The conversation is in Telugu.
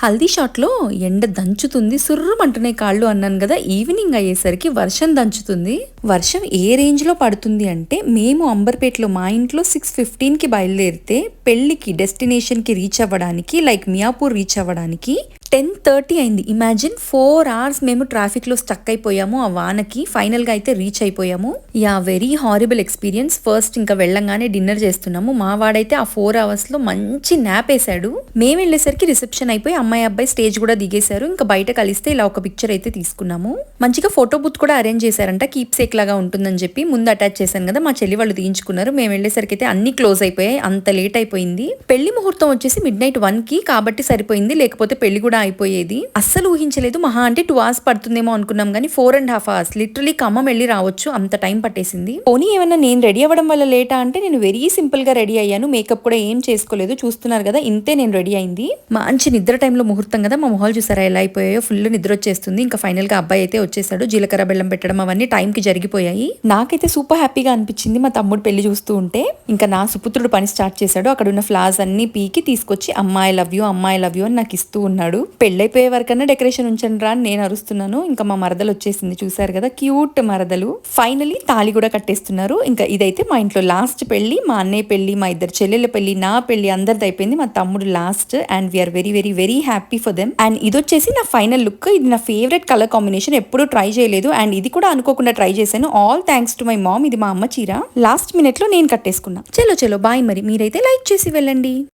హల్దీ షాట్లో ఎండ దంచుతుంది, సుర్రుమంటున్నాయి కాళ్ళు అన్నాను కదా. ఈవినింగ్ అయ్యేసరికి వర్షం దంచుతుంది. వర్షం ఏ రేంజ్ లో పడుతుంది అంటే, మేము అంబర్పేటలో మా ఇంట్లో 6:15కి బయలుదేరితే పెళ్లికి డెస్టినేషన్ కి రీచ్ అవ్వడానికి, లైక్ మియాపూర్ రీచ్ అవ్వడానికి 10:30 అయింది. ఇమాజిన్ 4 hours మేము ట్రాఫిక్ లో స్టక్ అయిపోయాము ఆ వానకి. ఫైనల్ గా అయితే రీచ్ అయిపోయాము. Yeah, very horrible experience. First ఇంకా వెళ్ళంగానే డిన్నర్ చేస్తున్నాము. మా వాడైతే ఆ 4 hours లో మంచి నాప్ వేసాడు. మేము వెళ్ళేసరికి రిసెప్షన్ అయిపోయి అమ్మాయి అబ్బాయి స్టేజ్ కూడా దిగేశారు. ఇంకా బయట కలిస్తే ఇలా ఒక పిక్చర్ అయితే తీసుకున్నాము. మంచిగా ఫోటో బూత్ కూడా అరేంజ్ చేశారంట, కీప్ సేక్ లాగా ఉంటుందని చెప్పి. ముందు అటాచ్ చేశాను కదా, మా చెల్లి వాళ్ళు తీయించుకున్నారు. మేము వెళ్ళేసరికి అయితే అన్ని క్లోజ్ అయిపోయాయి, అంత లేట్ అయిపోయింది. పెళ్లి ముహూర్తం వచ్చేసి midnight 1కి కాబట్టి సరిపోయింది, లేకపోతే పెళ్లి కూడా అయిపోయేది. అస్సలు ఊహించలేదు. మహా అంటే 2 hours పడుతుందేమో అనుకున్నాం కానీ 4.5 hours లిటరలీ ఖమ్మం వెళ్ళి రావచ్చు, అంత టైం పట్టేసింది. పోనీ ఏమన్నా నేను రెడీ అవ్వడం వల్ల లేటా అంటే, నేను వెరీ సింపుల్ గా రెడీ అయ్యాను. మేకప్ కూడా ఏం చేసుకోలేదు. చూస్తున్నారు కదా, ఇంతే నేను రెడీ అయింది. మంచి నిద్ర టైంలో ముహూర్తం కదా, మా మొహాలు చూసారా ఎలా అయిపోయాయో. ఫుల్ నిద్ర వచ్చేస్తుంది. ఇంకా ఫైనల్ గా అబ్బాయి అయితే వచ్చేసాడు. జీలకర్ర బెల్లం పెట్టడం అవన్నీ టైం కి జరిగిపోయాయి. నాకైతే సూపర్ హ్యాపీగా అనిపించింది మా తమ్ముడు పెళ్లి చూస్తూ ఉంటే. ఇంకా నా సుపుత్రుడు పని స్టార్ట్ చేశాడు. అక్కడ ఉన్న ఫ్లవర్స్ అన్ని పీకి తీసుకొచ్చి అమ్మాయి లవ్ యూ అమ్మాయి లవ్ యూ అని నాకు ఇస్తూ ఉన్నాడు. పెళ్ళైపోయే వరకన్నా డెకరేషన్ ఉంచండి రా అని నేను అరుస్తున్నాను. ఇంకా మా మరదలు వచ్చేసింది, చూసారు కదా, క్యూట్ మరదలు. ఫైనలీ తాళి కూడా కట్టేస్తున్నారు. ఇంకా ఇదైతే మా ఇంట్లో లాస్ట్ పెళ్లి. మా అన్నయ్య పెళ్లి, మా ఇద్దరు చెల్లెల పెళ్లి, నా పెళ్లి అందరిది అయిపోయింది. మా తమ్ముడు last. And we are very very very happy for them. And ఇది వచ్చేసి నా ఫైనల్ లుక్. ఇది నా ఫేవరెట్ కలర్ కాంబినేషన్, ఎప్పుడూ ట్రై చేయలేదు. అండ్ ఇది కూడా అనుకోకుండా ట్రై చేశాను. All thanks to my mom. ఇది మా అమ్మ చీర, లాస్ట్ మినిట్ లో నేను కట్టేసుకున్నా. చలో చలో బాయ్. మరి మీరైతే లైక్ చేసి వెళ్ళండి.